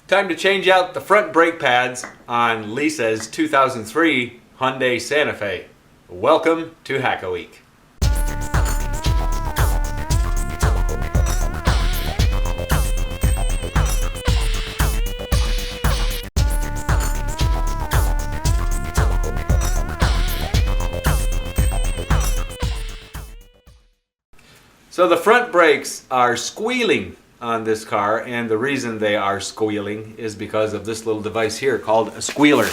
Time to change out the front brake pads on Lisa's 2003 Hyundai Santa Fe. Welcome to Hack-A Week. So the front brakes are squealing on this car, and the reason they are squealing is because of this little device here called a squealer.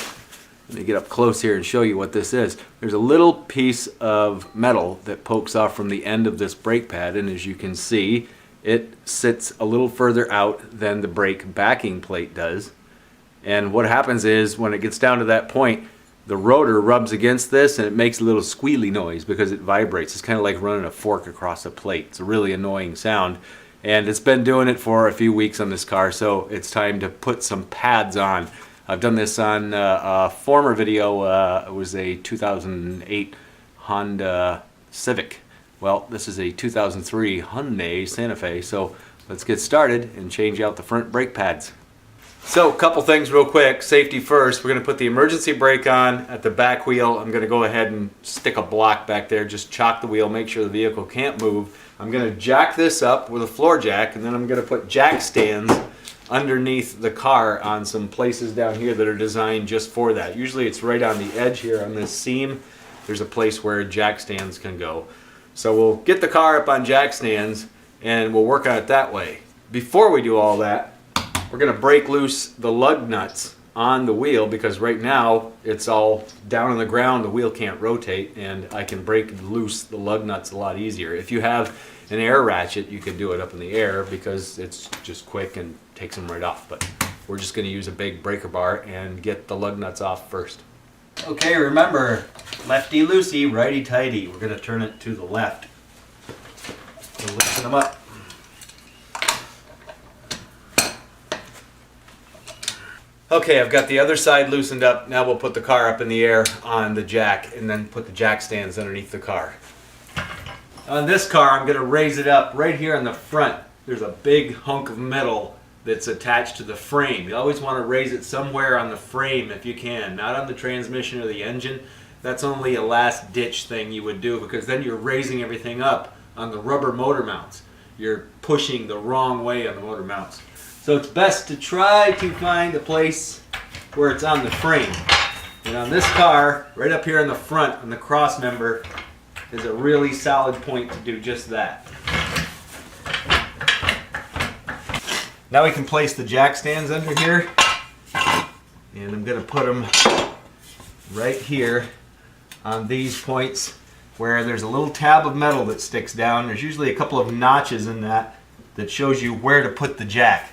Let me get up close here and show you what this is. There's a little piece of metal that pokes off from the end of this brake pad, and as you can see, it sits a little further out than the brake backing plate does. And what happens is when it gets down to that point, the rotor rubs against this and it makes a little squealy noise because it vibrates. It's kind of like running a fork across a plate. It's a really annoying sound. And it's been doing it for a few weeks on this car, so it's time to put some pads on. I've done this on a former video. It was a 2008 Honda Civic. Well, this is a 2003 Hyundai Santa Fe, so let's get started and change out the front brake pads. So, a couple things real quick. Safety first. We're going to put the emergency brake on at the back wheel. I'm going to go ahead and stick a block back there. Just chock the wheel, make sure the vehicle can't move. I'm going to jack this up with a floor jack, and then I'm going to put jack stands underneath the car on some places down here that are designed just for that. Usually it's right on the edge here on this seam. There's a place where jack stands can go. So we'll get the car up on jack stands and we'll work on it that way. Before we do all that, we're going to break loose the lug nuts on the wheel because right now it's all down on the ground, the wheel can't rotate, and I can break loose the lug nuts a lot easier. If you have an air ratchet, you can do it up in the air because it's just quick and takes them right off, but we're just going to use a big breaker bar and get the lug nuts off first. Okay, remember, lefty loosey, righty tighty. We're going to turn it to the left. So loosen them up. Okay, I've got the other side loosened up. Now we'll put the car up in the air on the jack and then put the jack stands underneath the car. On this car, I'm going to raise it up right here on the front. There's a big hunk of metal that's attached to the frame. You always want to raise it somewhere on the frame if you can, not on the transmission or the engine. That's only a last ditch thing you would do because then you're raising everything up on the rubber motor mounts. You're pushing the wrong way on the motor mounts. So it's best to try to find a place where it's on the frame. And on this car, right up here in the front, on the cross member, is a really solid point to do just that. Now we can place the jack stands under here. And I'm going to put them right here on these points where there's a little tab of metal that sticks down. There's usually a couple of notches in that shows you where to put the jack.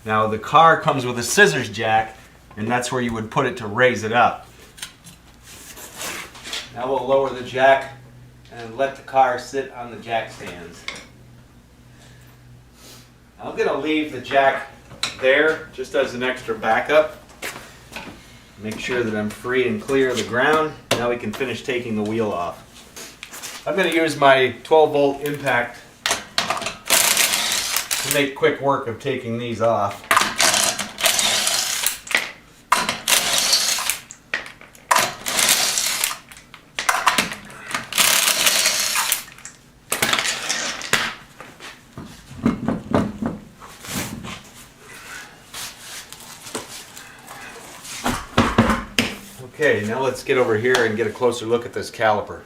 Now the car comes with a scissors jack, and that's where you would put it to raise it up. Now we'll lower the jack and let the car sit on the jack stands. I'm going to leave the jack there just as an extra backup. Make sure that I'm free and clear of the ground. Now we can finish taking the wheel off. I'm going to use my 12-volt impact to make quick work of taking these off. Okay, now let's get over here and get a closer look at this caliper.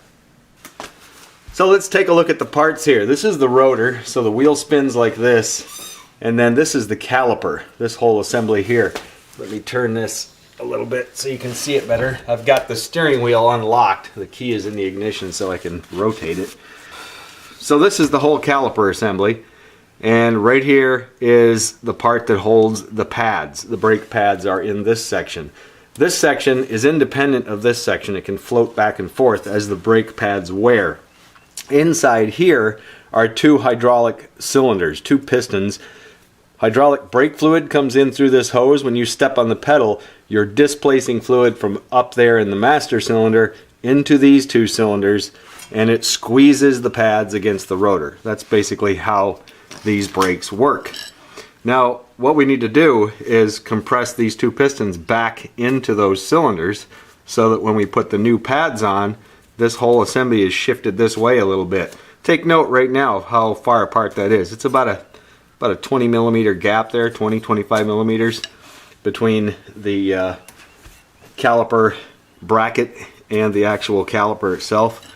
So let's take a look at the parts here. This is the rotor, so the wheel spins like this, and then this is the caliper, this whole assembly here. Let me turn this a little bit so you can see it better. I've got the steering wheel unlocked. The key is in the ignition so I can rotate it. So this is the whole caliper assembly, and right here is the part that holds the pads. The brake pads are in this section. This section is independent of this section. It can float back and forth as the brake pads wear. Inside here are two hydraulic cylinders, two pistons. Hydraulic brake fluid comes in through this hose. When you step on the pedal, you're displacing fluid from up there in the master cylinder into these two cylinders, and it squeezes the pads against the rotor. That's basically how these brakes work. Now, what we need to do is compress these two pistons back into those cylinders so that when we put the new pads on, this whole assembly is shifted this way a little bit. Take note right now of how far apart that is. It's about a 20 millimeter gap there, 25 millimeters between the caliper bracket and the actual caliper itself.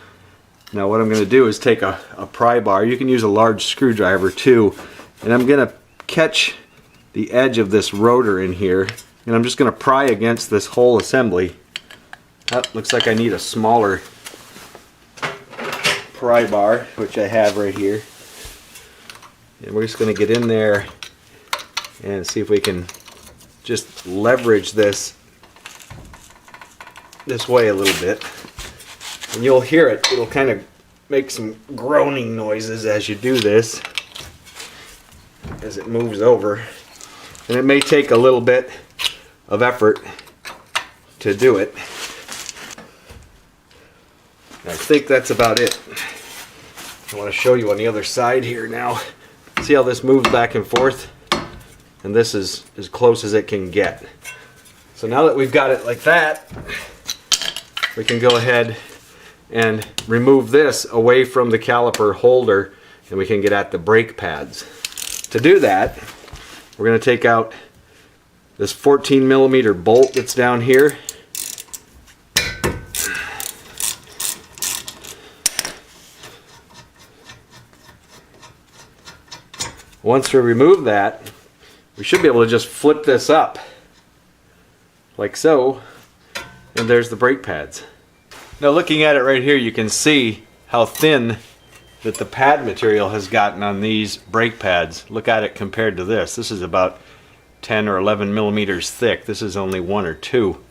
Now what I'm going to do is take a pry bar. You can use a large screwdriver too, and I'm going to catch the edge of this rotor in here, and I'm just going to pry against this whole assembly. That looks like I need a smaller pry bar, which I have right here. And we're just going to get in there and see if we can just leverage this way a little bit. And you'll hear it. It'll kind of make some groaning noises as you do this, as it moves over. And it may take a little bit of effort to do it. I think that's about it. I want to show you on the other side here now. See how this moves back and forth? And this is as close as it can get. So now that we've got it like that, we can go ahead and remove this away from the caliper holder, and we can get at the brake pads. To do that, we're going to take out this 14 millimeter bolt that's down here. Once we remove that, we should be able to just flip this up like so, and there's the brake pads. Now looking at it right here, you can see how thin that the pad material has gotten on these brake pads. Look at it compared to this. This is about 10 or 11 millimeters thick. This is only 1 or 2.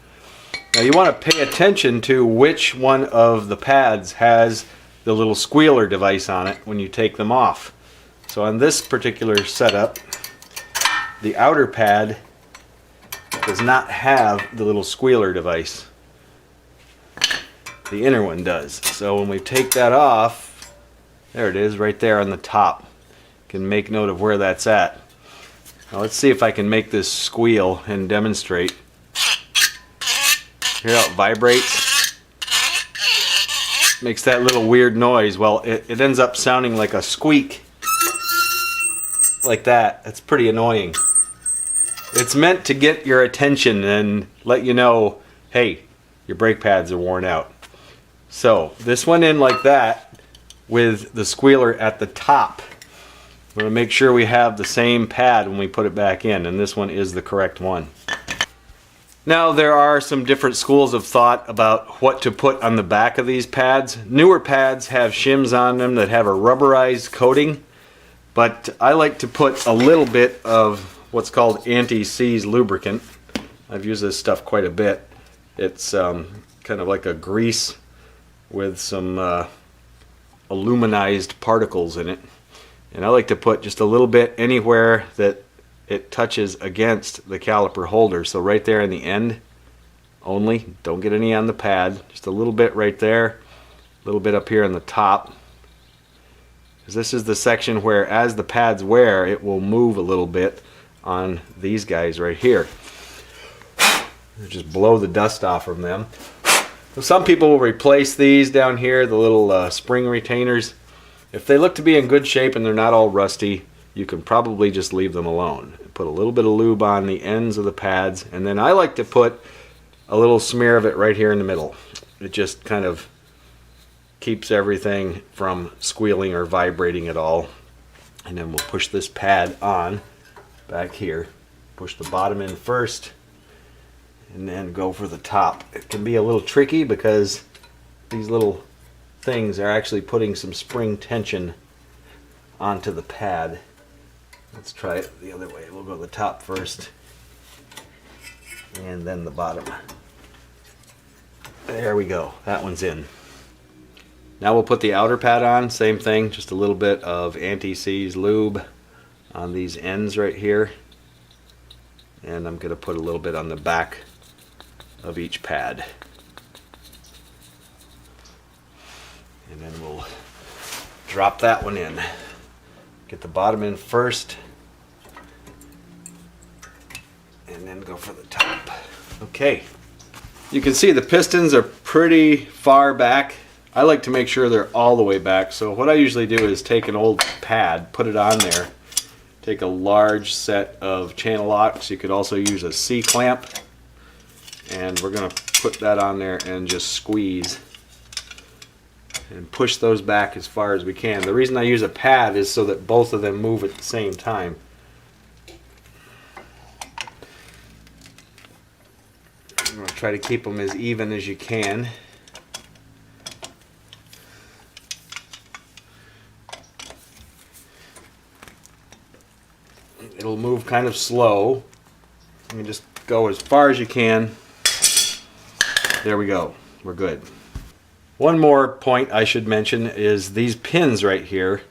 Now you want to pay attention to which one of the pads has the little squealer device on it when you take them off. So on this particular setup, the outer pad does not have the little squealer device. The inner one does. So when we take that off, there it is right there on the top. You can make note of where that's at. Now let's see if I can make this squeal and demonstrate. Hear how it vibrates? Makes that little weird noise. Well, it ends up sounding like a squeak. Like that. That's pretty annoying. It's meant to get your attention and let you know, hey, your brake pads are worn out. So this went in like that with the squealer at the top. We're going to make sure we have the same pad when we put it back in, and this one is the correct one. Now there are some different schools of thought about what to put on the back of these pads. Newer pads have shims on them that have a rubberized coating, but I like to put a little bit of what's called anti-seize lubricant. I've used this stuff quite a bit. It's kind of like a grease with some aluminized particles in it. And I like to put just a little bit anywhere that it touches against the caliper holder. So right there in the end only. Don't get any on the pad. Just a little bit right there. A little bit up here on the top. Because this is the section where as the pads wear, it will move a little bit on these guys right here. Just blow the dust off from them. So some people will replace these down here, the little spring retainers. If they look to be in good shape and they're not all rusty, you can probably just leave them alone. Put a little bit of lube on the ends of the pads, and then I like to put a little smear of it right here in the middle. It just kind of keeps everything from squealing or vibrating at all. And then we'll push this pad on back here. Push the bottom in first, and then go for the top. It can be a little tricky because these little things are actually putting some spring tension onto the pad. Let's try it the other way. We'll go the top first and then the bottom. There we go. That one's in. Now we'll put the outer pad on. Same thing, just a little bit of anti-seize lube on these ends right here. And I'm going to put a little bit on the back of each pad. And then we'll drop that one in. Get the bottom in first. and then go for the top. Okay. You can see the pistons are pretty far back. I like to make sure they're all the way back. So what I usually do is take an old pad, put it on there, take a large set of channel locks. You could also use a C-clamp, and we're going to put that on there and just squeeze and push those back as far as we can. The reason I use a pad is so that both of them move at the same time. I'm going to try to keep them as even as you can. It'll move kind of slow. You just go as far as you can. There we go. We're good. One more point I should mention is these pins right here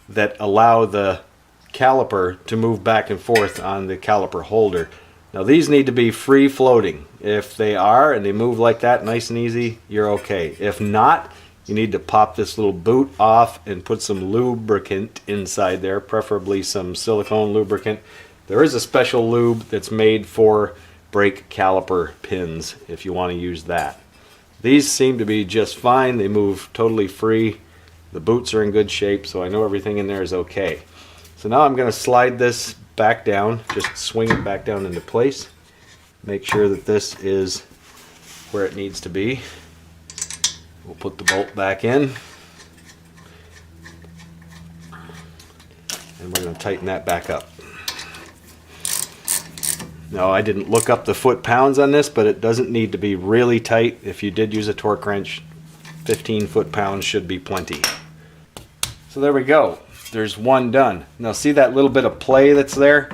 that allow the caliper to move back and forth on the caliper holder. Now these need to be free floating. If they are and they move like that nice and easy, you're okay. If not, you need to pop this little boot off and put some lubricant inside there, preferably some silicone lubricant. There is a special lube that's made for brake caliper pins if you want to use that. These seem to be just fine. They move totally free. The boots are in good shape, so I know everything in there is okay. So now I'm going to slide this back down, just swing it back down into place. Make sure that this is where it needs to be. We'll put the bolt back in. And we're going to tighten that back up. Now, I didn't look up the foot-pounds on this, but it doesn't need to be really tight. If you did use a torque wrench, 15 foot-pounds should be plenty. So there we go. There's one done. Now see that little bit of play that's there?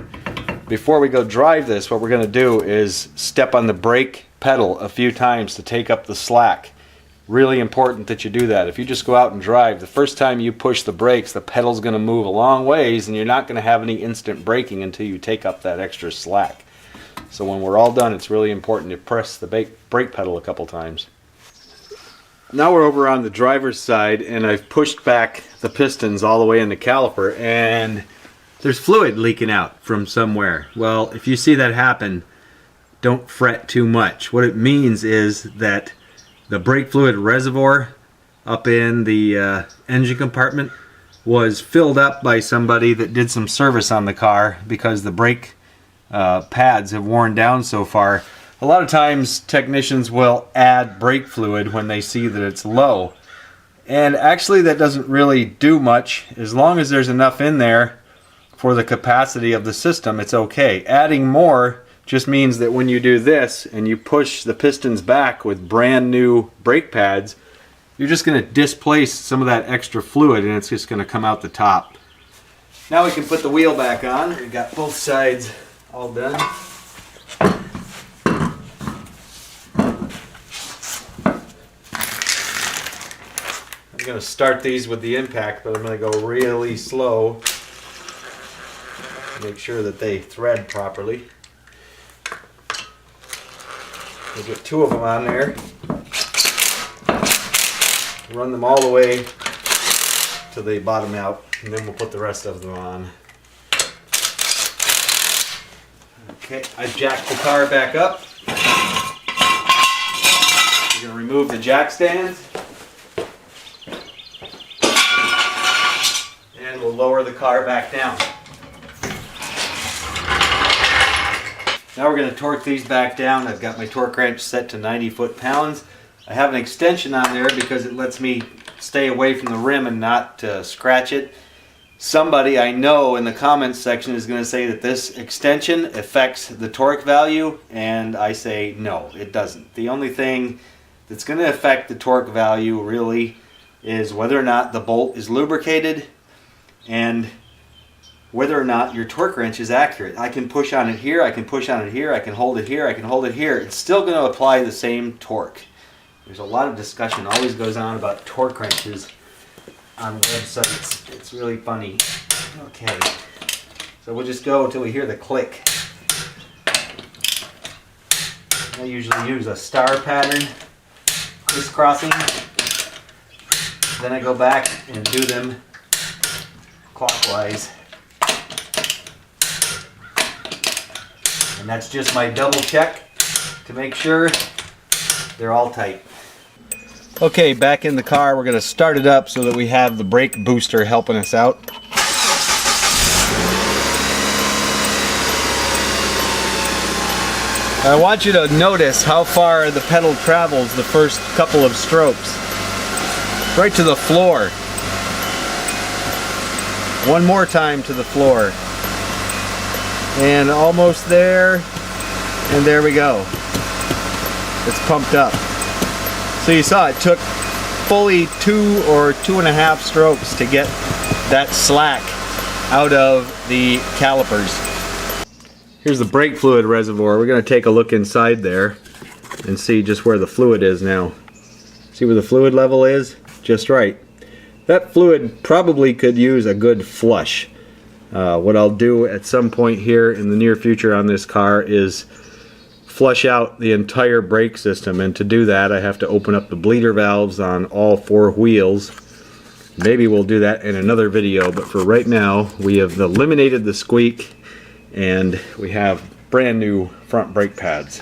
Before we go drive this, what we're going to do is step on the brake pedal a few times to take up the slack. Really important that you do that. If you just go out and drive, the first time you push the brakes, the pedal's going to move a long ways, and you're not going to have any instant braking until you take up that extra slack. So when we're all done, it's really important to press the brake pedal a couple times. Now we're over on the driver's side, and I've pushed back the pistons all the way in the caliper, and there's fluid leaking out from somewhere. Well, if you see that happen, don't fret too much. What it means is that the brake fluid reservoir up in the engine compartment was filled up by somebody that did some service on the car because the brake pads have worn down so far. A lot of times technicians will add brake fluid when they see that it's low, and actually that doesn't really do much. As long as there's enough in there for the capacity of the system, it's okay. Adding more just means that when you do this and you push the pistons back with brand new brake pads, you're just going to displace some of that extra fluid, and it's just going to come out the top. Now we can put the wheel back on. We've got both sides all done. I'm going to start these with the impact, but I'm going to go really slow to make sure that they thread properly. We'll get two of them on there. Run them all the way till they bottom out, and then we'll put the rest of them on. Okay, I've jacked the car back up. We're going to remove the jack stands. And we'll lower the car back down. Now we're going to torque these back down. I've got my torque wrench set to 90 foot-pounds. I have an extension on there because it lets me stay away from the rim and not scratch it. Somebody I know in the comments section is going to say that this extension affects the torque value, and I say no, it doesn't. The only thing that's going to affect the torque value really is whether or not the bolt is lubricated and whether or not your torque wrench is accurate. I can push on it here, I can push on it here, I can hold it here, I can hold it here. It's still going to apply the same torque. There's a lot of discussion always goes on about torque wrenches on websites. It's really funny. Okay, so we'll just go until we hear the click. I usually use a star pattern, crisscrossing. Then I go back and do them clockwise. And And that's just my double check to make sure they're all tight. Okay, back in the car, we're going to start it up so that we have the brake booster helping us out. I want you to notice how far the pedal travels the first couple of strokes. Right to the floor. One more time to the floor. And almost there. And there we go. It's pumped up. So you saw it took fully 2 or 2.5 strokes to get that slack out of the calipers. Here's the brake fluid reservoir. We're going to take a look inside there and see just where the fluid is now. See where the fluid level is? Just right. That fluid probably could use a good flush. What I'll do at some point here in the near future on this car is flush out the entire brake system, and to do that I have to open up the bleeder valves on all 4 wheels. Maybe we'll do that in another video, but for right now we have eliminated the squeak and we have brand new front brake pads.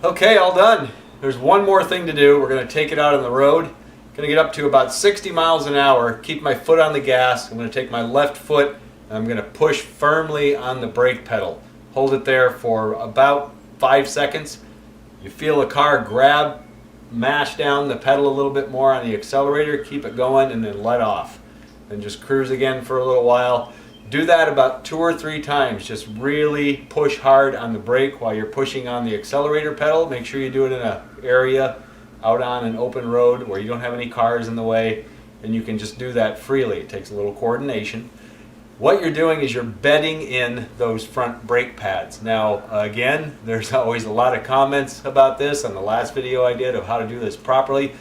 Okay, all done. There's one more thing to do. We're going to take it out on the road. Going to get up to about 60 miles an hour, keep my foot on the gas. I'm going to take my left foot and I'm going to push firmly on the brake pedal. Hold it there for about 5 seconds. You feel the car grab, mash down the pedal a little bit more on the accelerator, keep it going, and then let off. And just cruise again for a little while. Do that about 2 or 3 times. Just really push hard on the brake while you're pushing on the accelerator pedal. Make sure you do it in an area out on an open road where you don't have any cars in the way, and you can just do that freely. It takes a little coordination. What you're doing is you're bedding in those front brake pads. Now again, there's always a lot of comments about this on the last video I did of how to do this properly.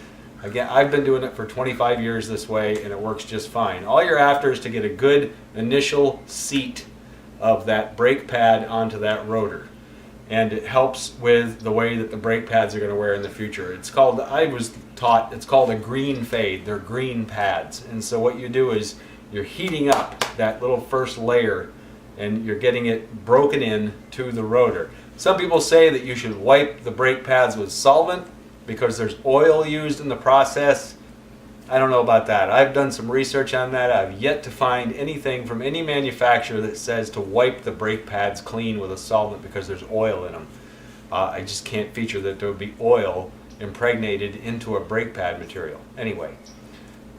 Again, I've been doing it for 25 years this way and it works just fine. All you're after is to get a good initial seat of that brake pad onto that rotor. And it helps with the way that the brake pads are going to wear in the future. It's called, I was taught, it's called a green fade. They're green pads. And so what you do is you're heating up that little first layer and you're getting it broken in to the rotor. Some people say that you should wipe the brake pads with solvent because there's oil used in the process. I don't know about that. I've done some research on that. I've yet to find anything from any manufacturer that says to wipe the brake pads clean with a solvent because there's oil in them. I just can't feature that there would be oil impregnated into a brake pad material. Anyway,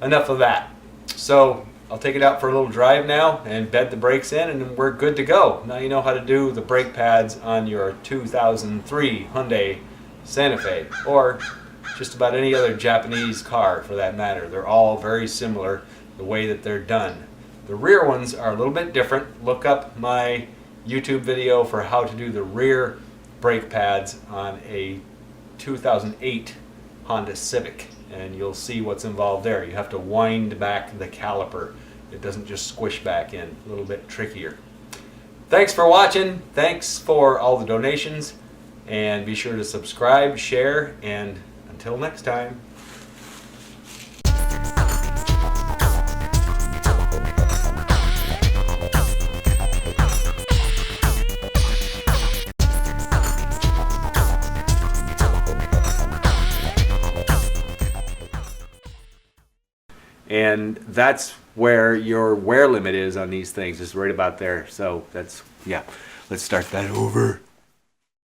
enough of that. So I'll take it out for a little drive now and bed the brakes in and we're good to go. Now you know how to do the brake pads on your 2003 Hyundai Santa Fe or just about any other Japanese car for that matter. They're all very similar the way that they're done. The rear ones are a little bit different. Look up my YouTube video for how to do the rear brake pads on a 2008 Honda Civic and you'll see what's involved there. You have to wind back the caliper. It doesn't just squish back in. A little bit trickier. Thanks for watching. Thanks for all the donations. And be sure to subscribe, share, and until next time. And that's where your wear limit is on these things, is right about there. So that's, yeah, let's start that over.